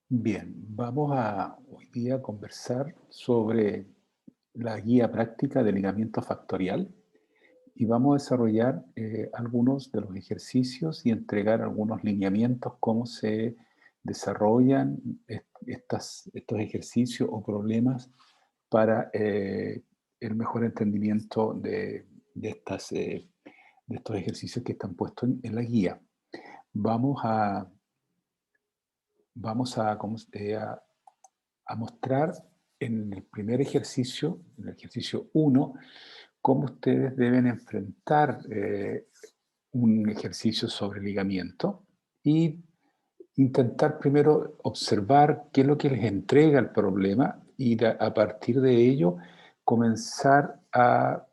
Bien, vamos a hoy día conversar sobre la guía práctica de ligamiento factorial y vamos a desarrollar algunos de los ejercicios y entregar algunos lineamientos, cómo se desarrollan estos ejercicios o problemas para el mejor entendimiento de estos ejercicios que están puestos en la guía. Vamos a, vamos a, ¿cómo a mostrar en el primer ejercicio, en el ejercicio uno, cómo ustedes deben enfrentar un ejercicio sobre ligamiento y intentar primero observar qué es lo que les entrega el problema y a partir de ello comenzar a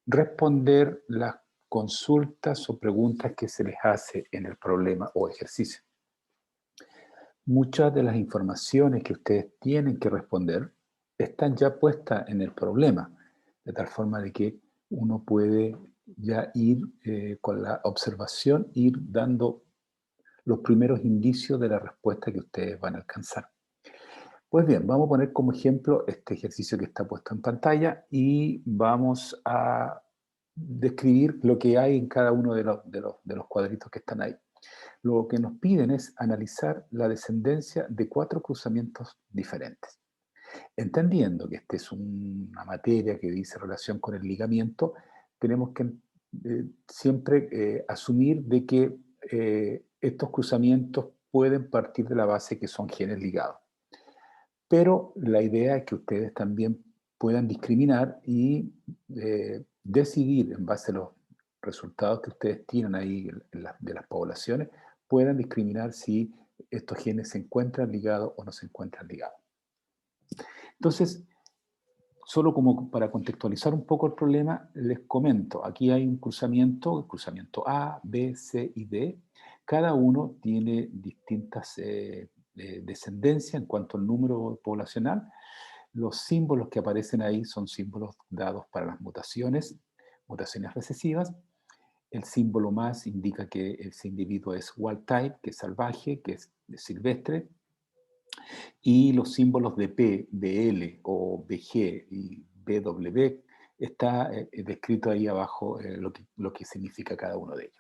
responder las consultas o preguntas que se les hace en el problema o ejercicio. Muchas de las informaciones que ustedes tienen que responder están ya puestas en el problema, de tal forma de que uno puede ya ir con la observación, ir dando los primeros indicios de la respuesta que ustedes van a alcanzar. Pues bien, vamos a poner como ejemplo este ejercicio que está puesto en pantalla y vamos a describir lo que hay en cada uno de los cuadritos que están ahí. Lo que nos piden es analizar la descendencia de 4 cruzamientos diferentes. Entendiendo que esta es una materia que dice relación con el ligamiento, tenemos que siempre asumir de que estos cruzamientos pueden partir de la base que son genes ligados. Pero la idea es que ustedes también puedan discriminar y decidir en base a los resultados que ustedes tienen ahí de las poblaciones, puedan discriminar si estos genes se encuentran ligados o no se encuentran ligados. Entonces, solo como para contextualizar un poco el problema, les comento, aquí hay un cruzamiento, el cruzamiento A, B, C y D. Cada uno tiene distintas descendencias en cuanto al número poblacional. Los símbolos que aparecen ahí son símbolos dados para las mutaciones, mutaciones recesivas. El símbolo más indica que ese individuo es wild type, que es salvaje, que es silvestre. Y los símbolos de P, BL o BG y BW está descrito ahí abajo lo que significa cada uno de ellos.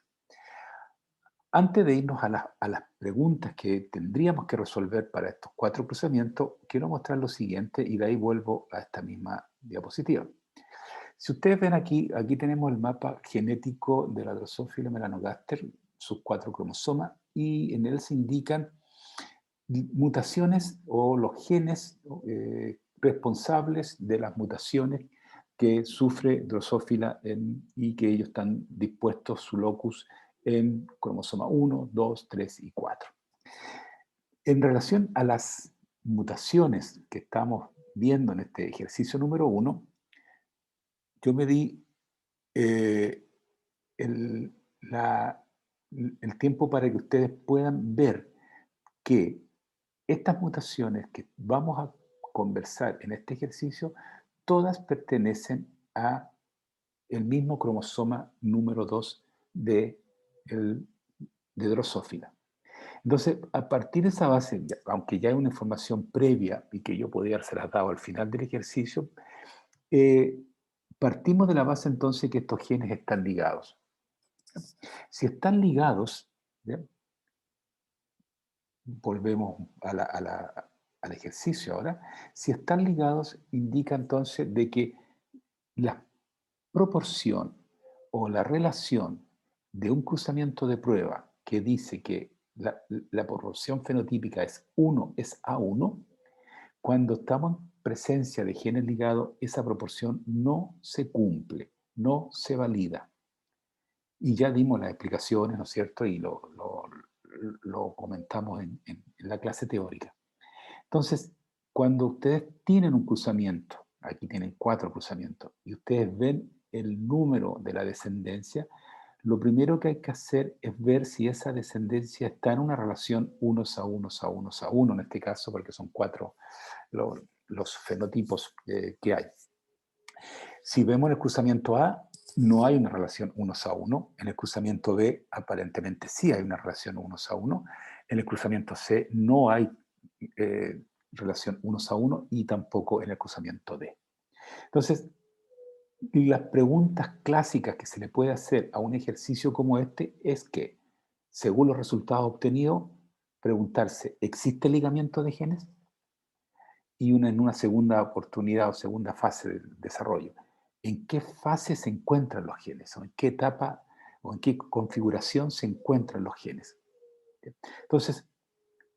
Antes de irnos a las preguntas que tendríamos que resolver para estos 4 cruzamientos, quiero mostrar lo siguiente y de ahí vuelvo a esta misma diapositiva. Si ustedes ven aquí tenemos el mapa genético de la Drosophila melanogaster, sus 4 cromosomas, y en él se indican mutaciones o los genes responsables de las mutaciones que sufre Drosophila y que ellos están dispuestos su locus en cromosoma 1, 2, 3 y 4. En relación a las mutaciones que estamos viendo en este ejercicio número 1, yo me di eh, el, la- el tiempo para que ustedes puedan ver que estas mutaciones que vamos a conversar en este ejercicio, todas pertenecen a el mismo cromosoma número 2 de Drosophila. Entonces, a partir de esa base, aunque ya hay una información previa y que yo podría haberse dado al final del ejercicio, eh, partimos de la base entonces que estos genes están ligados. Si están ligados, ¿ya? Volvemos al ejercicio ahora, si están ligados, indica entonces de que la proporción o la relación de un cruzamiento de prueba que dice que la proporción fenotípica es 1 es a 1, cuando estamos en presencia de genes ligados, esa proporción no se cumple, no se valida. Y ya dimos las explicaciones, ¿no es cierto? Y lo comentamos en la clase teórica. Entonces, cuando ustedes tienen un cruzamiento, aquí tienen 4 cruzamientos, y ustedes ven el número de la descendencia, lo primero que hay que hacer es ver si esa descendencia está en una relación unos a unos a unos a uno, en este caso, porque son 4 los fenotipos que hay. Si vemos el cruzamiento A, no hay una relación unos a uno. En el cruzamiento B, aparentemente sí hay una relación unos a uno. En el cruzamiento C no hay relación unos a uno y tampoco en el cruzamiento D. Entonces, las preguntas clásicas que se le puede hacer a un ejercicio como este es que, según los resultados obtenidos, preguntarse, ¿existe ligamiento de genes? Y en una segunda oportunidad o segunda fase del desarrollo, ¿en qué fase se encuentran los genes? ¿O en qué etapa o en qué configuración se encuentran los genes? Entonces,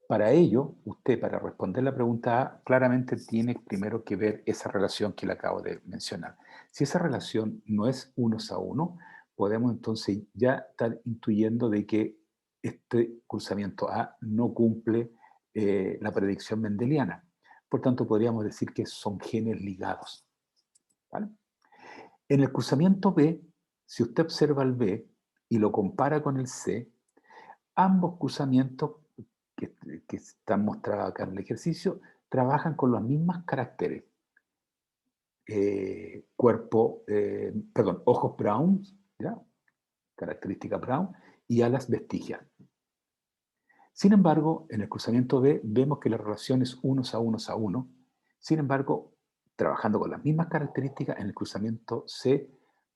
para ello, usted, para responder la pregunta A, claramente tiene primero que ver esa relación que le acabo de mencionar. Si esa relación no es unos a uno, podemos entonces ya estar intuyendo de que este cruzamiento A no cumple la predicción mendeliana. Por tanto, podríamos decir que son genes ligados. ¿Vale? En el cruzamiento B, si usted observa el B y lo compara con el C, ambos cruzamientos que están mostrados acá en el ejercicio trabajan con los mismos caracteres. Ojos brown, ¿ya? Característica brown, y alas vestigial. Sin embargo, en el cruzamiento B vemos que la relación es unos a unos a uno. Sin embargo, trabajando con las mismas características, en el cruzamiento C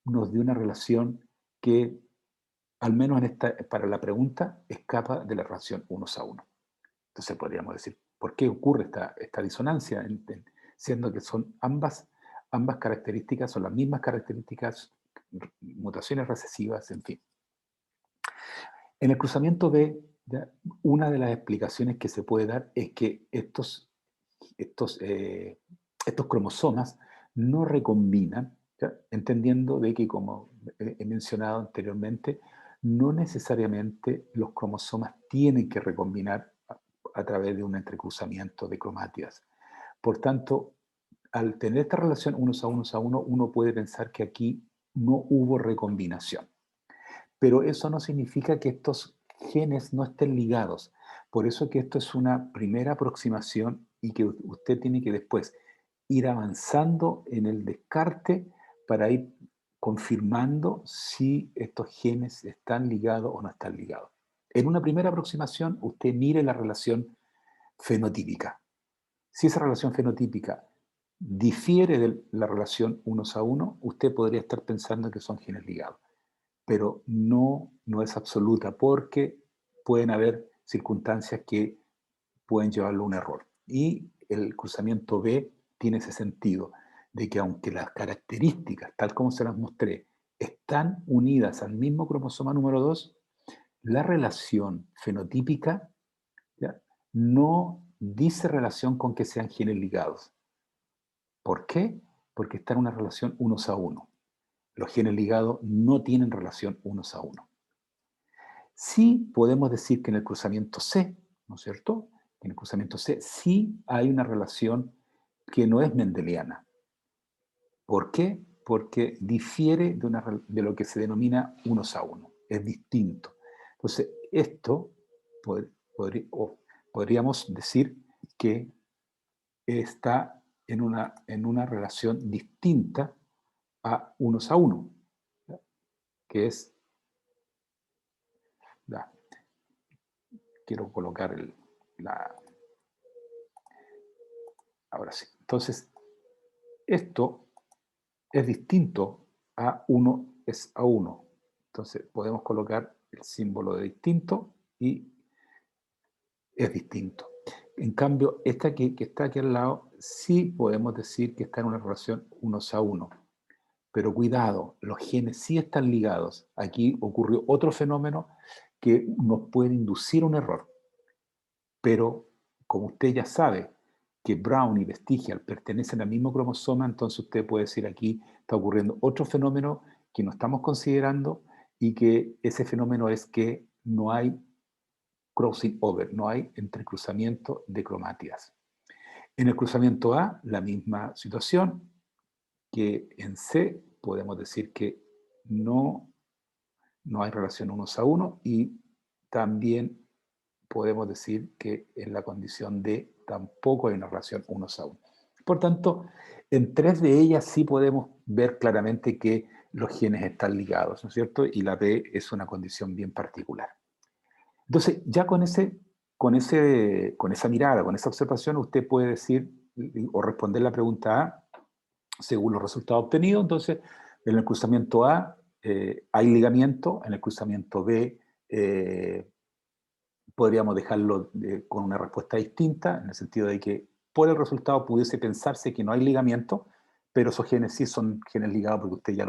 nos dio una relación que, al menos para la pregunta, escapa de la relación unos a uno. Entonces podríamos decir, ¿por qué ocurre esta disonancia? Siendo que son ambas características, son las mismas características, mutaciones recesivas, en fin. En el cruzamiento B, ¿ya? Una de las explicaciones que se puede dar es que estos cromosomas no recombinan, ¿ya? Entendiendo de que, como he mencionado anteriormente, no necesariamente los cromosomas tienen que recombinar a través de un entrecruzamiento de cromátidas. Por tanto, al tener esta relación unos a uno, uno puede pensar que aquí no hubo recombinación. Pero eso no significa que estos genes no estén ligados. Por eso que esto es una primera aproximación y que usted tiene que después ir avanzando en el descarte para ir confirmando si estos genes están ligados o no están ligados. En una primera aproximación, usted mire la relación fenotípica. Si esa relación fenotípica difiere de la relación unos a uno, usted podría estar pensando que son genes ligados, pero no es absoluta porque pueden haber circunstancias que pueden llevarlo a un error. Y el cruzamiento B tiene ese sentido, de que aunque las características, tal como se las mostré, están unidas al mismo cromosoma número 2, la relación fenotípica, ¿ya?, no dice relación con que sean genes ligados. ¿Por qué? Porque está en una relación unos a uno. Los genes ligados no tienen relación unos a uno. Sí podemos decir que en el cruzamiento C, ¿no es cierto? En el cruzamiento C sí hay una relación que no es mendeliana. ¿Por qué? Porque difiere de lo que se denomina unos a uno. Es distinto. Entonces, esto podríamos decir que está en una relación distinta a unos a uno, ¿ya?, que es, ya, quiero colocar ahora sí. Entonces, esto es distinto a uno es a uno. Entonces, podemos colocar el símbolo de distinto y es distinto. En cambio, esta que está aquí al lado, sí podemos decir que está en una relación unos a uno. Pero cuidado, los genes sí están ligados. Aquí ocurrió otro fenómeno que nos puede inducir un error. Pero como usted ya sabe que Brown y Vestigial pertenecen al mismo cromosoma, entonces usted puede decir aquí está ocurriendo otro fenómeno que no estamos considerando, y que ese fenómeno es que no hay crossing over, no hay entrecruzamiento de cromátidas. En el cruzamiento A, la misma situación, que en C podemos decir que no hay relación unos a uno, y también podemos decir que en la condición D tampoco hay una relación unos a uno. Por tanto, en tres de ellas sí podemos ver claramente que los genes están ligados, ¿no es cierto? Y la B es una condición bien particular. Entonces, ya con ese con esa mirada, con esa observación, usted puede decir o responder la pregunta A según los resultados obtenidos. Entonces, en el cruzamiento A hay ligamiento, en el cruzamiento B podríamos dejarlo con una respuesta distinta, en el sentido de que por el resultado pudiese pensarse que no hay ligamiento, pero esos genes sí son genes ligados porque usted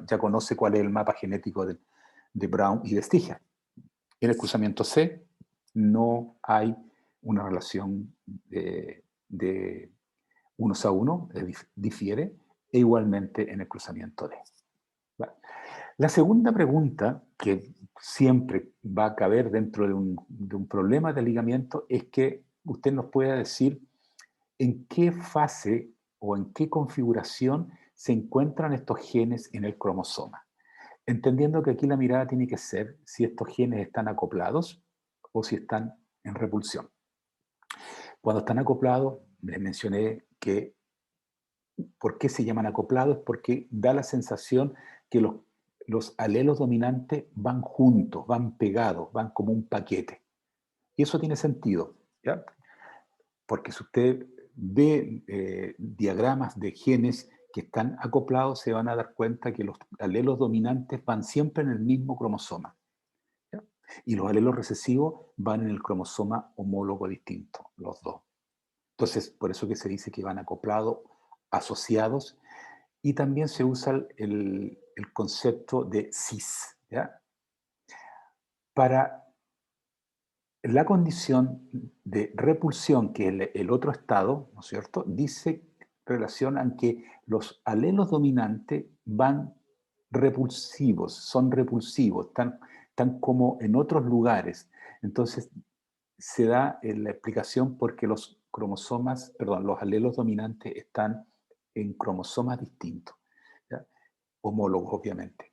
ya conoce cuál es el mapa genético de Brown y de Stiger. En el cruzamiento C no hay una relación de unos a uno, difiere, e igualmente en el cruzamiento D. ¿Vale? La segunda pregunta que siempre va a caber dentro de un problema de ligamiento es que usted nos pueda decir en qué fase o en qué configuración se encuentran estos genes en el cromosoma. Entendiendo que aquí la mirada tiene que ser si estos genes están acoplados o si están en repulsión. Cuando están acoplados, les mencioné que ¿por qué se llaman acoplados? Porque da la sensación que los alelos dominantes van juntos, van pegados, van como un paquete. Y eso tiene sentido, ¿ya? Porque si usted ve diagramas de genes que están acoplados, se van a dar cuenta que los alelos dominantes van siempre en el mismo cromosoma, ¿ya? Y los alelos recesivos van en el cromosoma homólogo distinto, los dos. Entonces, por eso que se dice que van acoplados, asociados, y también se usa el concepto de cis, ¿ya? Para la condición de repulsión, que es el otro estado, ¿no es cierto?, dice, relacionan que los alelos dominantes van repulsivos, son repulsivos, están como en otros lugares. Entonces, se da la explicación porque los cromosomas, perdón, los alelos dominantes están en cromosomas distintos, ¿ya? Homólogos, obviamente.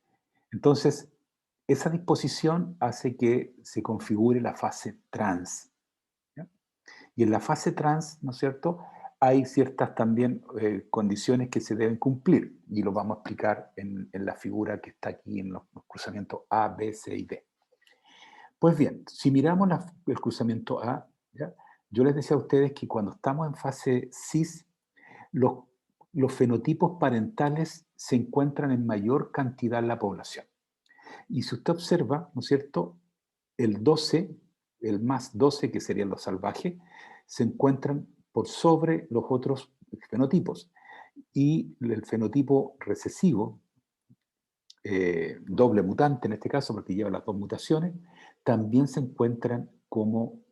Entonces, esa disposición hace que se configure la fase trans, ¿ya? Y en la fase trans, ¿no es cierto?, hay ciertas también condiciones que se deben cumplir, y lo vamos a explicar en la figura que está aquí en los cruzamientos A, B, C y D. Pues bien, si miramos el cruzamiento A, ¿ya? Yo les decía a ustedes que cuando estamos en fase cis, los, los fenotipos parentales se encuentran en mayor cantidad en la población. Y si usted observa, ¿no es cierto?, el 12, el más 12, que serían los salvajes, se encuentran por sobre los otros fenotipos. Y el fenotipo recesivo, doble mutante en este caso, porque lleva las dos mutaciones, también se encuentran como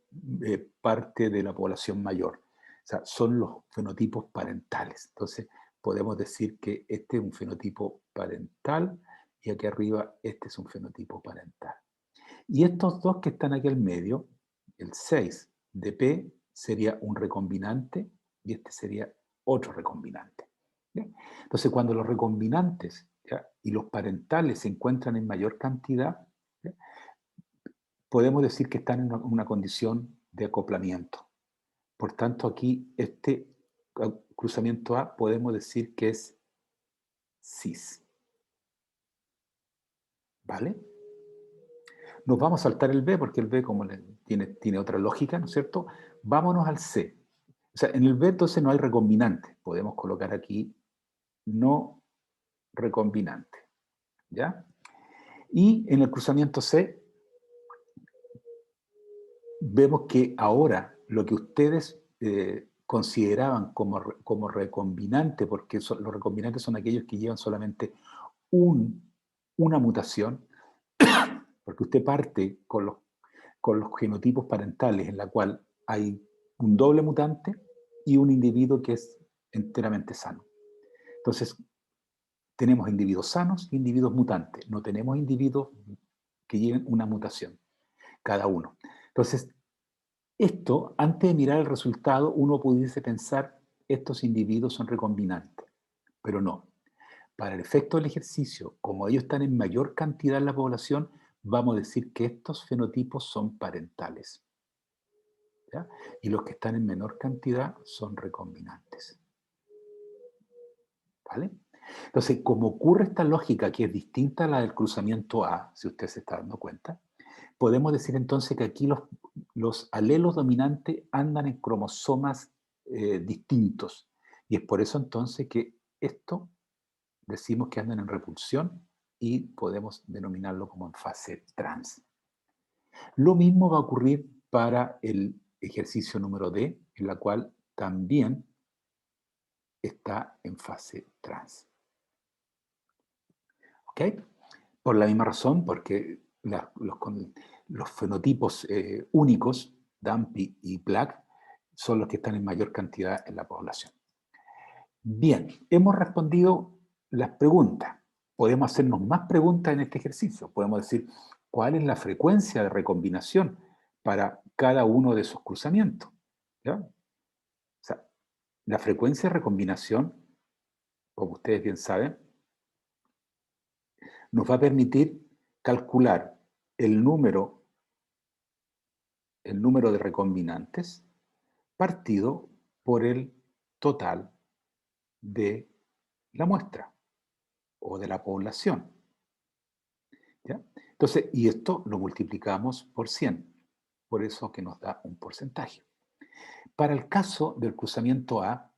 parte de la población mayor. O sea, son los fenotipos parentales. Entonces, podemos decir que este es un fenotipo parental y aquí arriba este es un fenotipo parental. Y estos dos que están aquí al medio, el 6 de P sería un recombinante y este sería otro recombinante. ¿Ya? Entonces, cuando los recombinantes, ¿ya?, y los parentales se encuentran en mayor cantidad, ¿ya?, podemos decir que están en una condición de acoplamiento. Por tanto, aquí este cruzamiento A podemos decir que es cis. ¿Vale? Nos vamos a saltar el B porque el B como tiene otra lógica, ¿no es cierto? Vámonos al C. O sea, en el B entonces no hay recombinante. Podemos colocar aquí no recombinante, ¿ya? Y en el cruzamiento C vemos que ahora lo que ustedes consideraban como recombinante, porque los recombinantes son aquellos que llevan solamente una mutación, porque usted parte con los genotipos parentales en la cual hay un doble mutante y un individuo que es enteramente sano. Entonces, tenemos individuos sanos e individuos mutantes. No tenemos individuos que lleven una mutación, cada uno. Entonces, esto, antes de mirar el resultado, uno pudiese pensar, estos individuos son recombinantes, pero no. Para el efecto del ejercicio, como ellos están en mayor cantidad en la población, vamos a decir que estos fenotipos son parentales, ¿ya? Y los que están en menor cantidad son recombinantes. ¿Vale? Entonces, como ocurre esta lógica que es distinta a la del cruzamiento A, si usted se está dando cuenta, Podemos decir entonces que aquí los alelos dominantes andan en cromosomas distintos. Y es por eso entonces que esto decimos que andan en repulsión y podemos denominarlo como en fase trans. Lo mismo va a ocurrir para el ejercicio número D, en la cual también está en fase trans. ¿Ok? Por la misma razón, porque los fenotipos únicos, DAMPI y PLAC, son los que están en mayor cantidad en la población. Bien, hemos respondido las preguntas. Podemos hacernos más preguntas en este ejercicio. Podemos decir, ¿cuál es la frecuencia de recombinación para cada uno de esos cruzamientos? ¿Ya? O sea, la frecuencia de recombinación, como ustedes bien saben, nos va a permitir calcular el número de recombinantes partido por el total de la muestra o de la población. ¿Ya? Entonces, y esto lo multiplicamos por 100, por eso que nos da un porcentaje. Para el caso del cruzamiento A,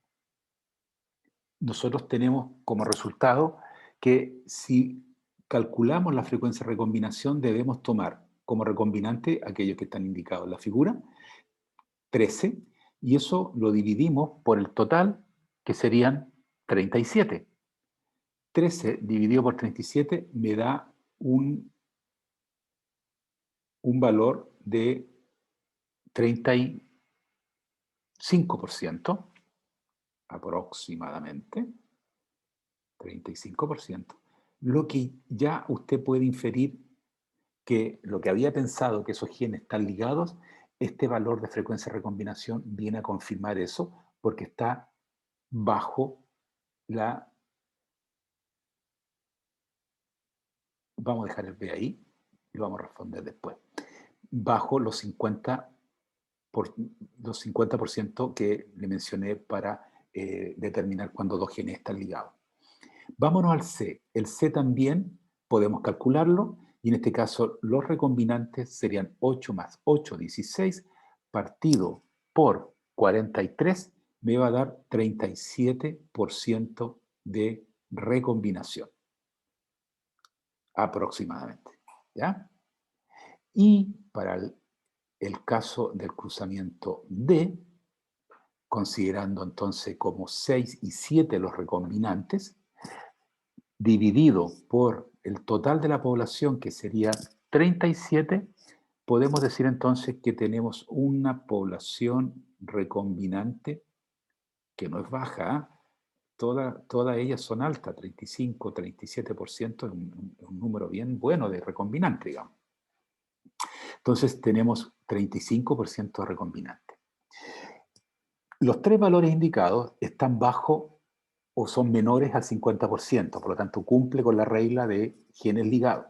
nosotros tenemos como resultado que si calculamos la frecuencia de recombinación, debemos tomar como recombinante aquellos que están indicados en la figura, 13, y eso lo dividimos por el total, que serían 37. 13 dividido por 37 me da un valor de 35%, aproximadamente, 35%, lo que ya usted puede inferir que lo que había pensado que esos genes están ligados, este valor de frecuencia de recombinación viene a confirmar eso, porque está bajo la... Vamos a dejar el B ahí y lo vamos a responder después. Bajo los 50% que le mencioné para determinar cuándo dos genes están ligados. Vámonos al C. El C también podemos calcularlo y en este caso los recombinantes serían 8 más 8, 16, partido por 43 me va a dar 37% de recombinación, aproximadamente. ¿Ya? Y para el caso del cruzamiento D, considerando entonces como 6 y 7 los recombinantes, dividido por el total de la población, que sería 37, podemos decir entonces que tenemos una población recombinante que no es baja, todas ellas son altas, 35, 37%, es un número bien bueno de recombinante, digamos. Entonces tenemos 35% de recombinante. Los tres valores indicados están bajo o son menores al 50%, por lo tanto cumple con la regla de genes ligados.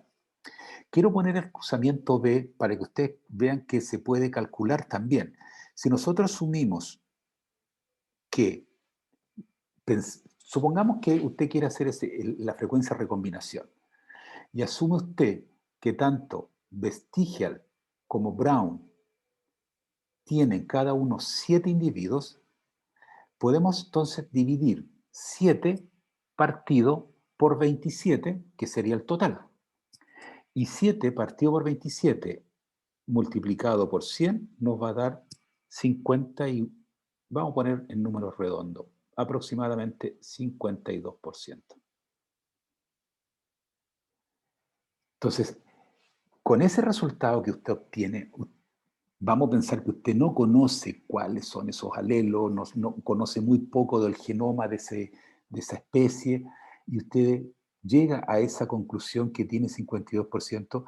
Quiero poner el cruzamiento B para que ustedes vean que se puede calcular también. Si nosotros asumimos que, supongamos que usted quiere hacer la frecuencia de recombinación, y asume usted que tanto Vestigial como Brown tienen cada uno 7 individuos, podemos entonces dividir 7 partido por 27, que sería el total. Y 7 partido por 27 multiplicado por 100 nos va a dar 50 y, vamos a poner en números redondos, aproximadamente 52%. Entonces, con ese resultado que usted obtiene, vamos a pensar que usted no conoce cuáles son esos alelos, no conoce muy poco del genoma de esa especie, y usted llega a esa conclusión que tiene 52%,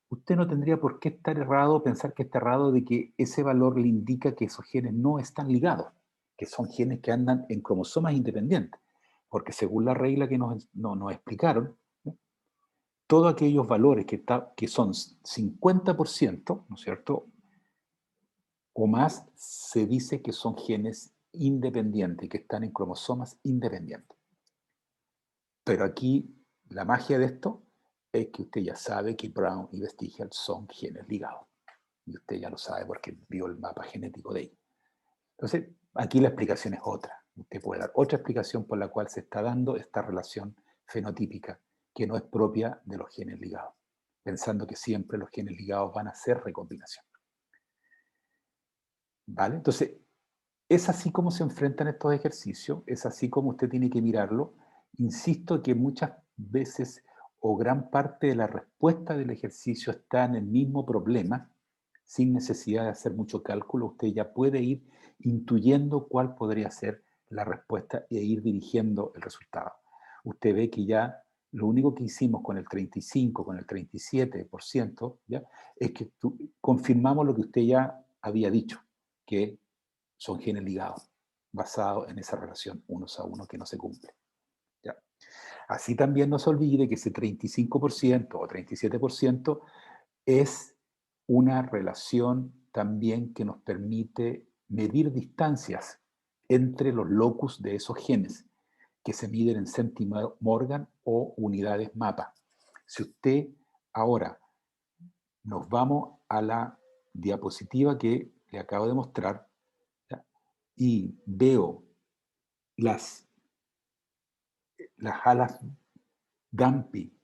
usted no tendría por qué estar errado, pensar que está errado de que ese valor le indica que esos genes no están ligados, que son genes que andan en cromosomas independientes, porque según la regla que nos explicaron, ¿no? Todos aquellos valores que son 50%, ¿no es cierto?, o más, se dice que son genes independientes, que están en cromosomas independientes. Pero aquí la magia de esto es que usted ya sabe que Brown y Vestigial son genes ligados. Y usted ya lo sabe porque vio el mapa genético de ellos. Entonces, aquí la explicación es otra. Usted puede dar otra explicación por la cual se está dando esta relación fenotípica que no es propia de los genes ligados, pensando que siempre los genes ligados van a hacer recombinación. ¿Vale? Entonces, es así como se enfrentan estos ejercicios, es así como usted tiene que mirarlo. Insisto que muchas veces o gran parte de la respuesta del ejercicio está en el mismo problema, sin necesidad de hacer mucho cálculo. Usted ya puede ir intuyendo cuál podría ser la respuesta e ir dirigiendo el resultado. Usted ve que ya lo único que hicimos con el 35, con el 37%, ¿ya? Es que confirmamos lo que usted ya había dicho, que son genes ligados, basados en esa relación unos a uno que no se cumple. ¿Ya? Así también no se olvide que ese 35% o 37% es una relación también que nos permite medir distancias entre los locus de esos genes, que se miden en centimorgan o unidades mapa. Si usted ahora nos vamos a la diapositiva que le acabo de mostrar, ¿ya? Y veo las alas Gampi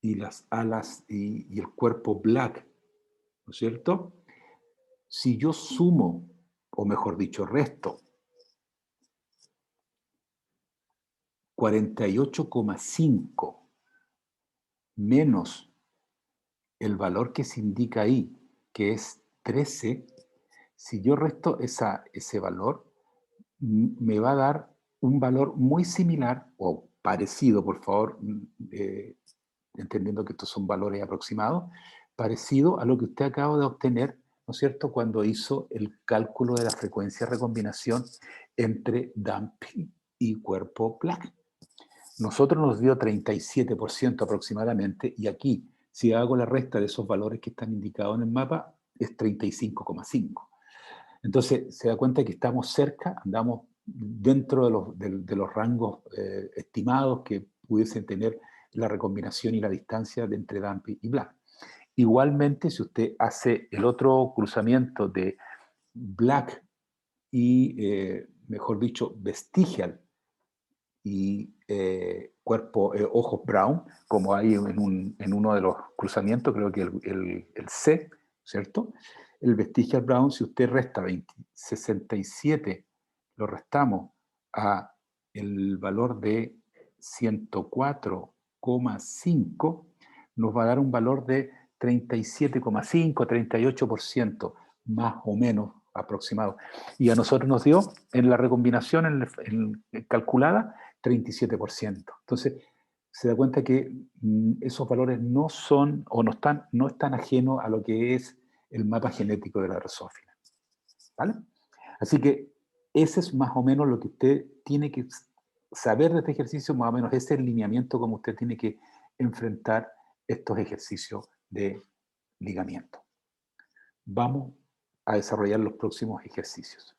y las alas y el cuerpo Black, ¿no es cierto? Si yo sumo, o mejor dicho, resto 48,5 menos el valor que se indica ahí, que es 13, si yo resto ese valor, me va a dar un valor muy similar o parecido, por favor, entendiendo que estos son valores aproximados, parecido a lo que usted acaba de obtener, ¿no es cierto?, cuando hizo el cálculo de la frecuencia de recombinación entre DAMP y cuerpo Black. Nosotros nos dio 37% aproximadamente, y aquí, si hago la resta de esos valores que están indicados en el mapa, es 35,5. Entonces, se da cuenta que estamos cerca, andamos dentro de los rangos estimados que pudiesen tener la recombinación y la distancia de entre Dampi y Black. Igualmente, si usted hace el otro cruzamiento de Black y, mejor dicho, Vestigial y ojos Brown, como hay en uno de los cruzamientos, creo que el C, ¿cierto? El Vestigial Brown, si usted resta 67, lo restamos a el valor de 104,5, nos va a dar un valor de 37,5, 38%, más o menos aproximado. Y a nosotros nos dio en la recombinación calculada 37%. Entonces, se da cuenta que esos valores no son o no están ajenos a lo que es el mapa genético de la drosófila. ¿Vale? Así que ese es más o menos lo que usted tiene que saber de este ejercicio, más o menos ese es el lineamiento como usted tiene que enfrentar estos ejercicios de ligamiento. Vamos a desarrollar los próximos ejercicios.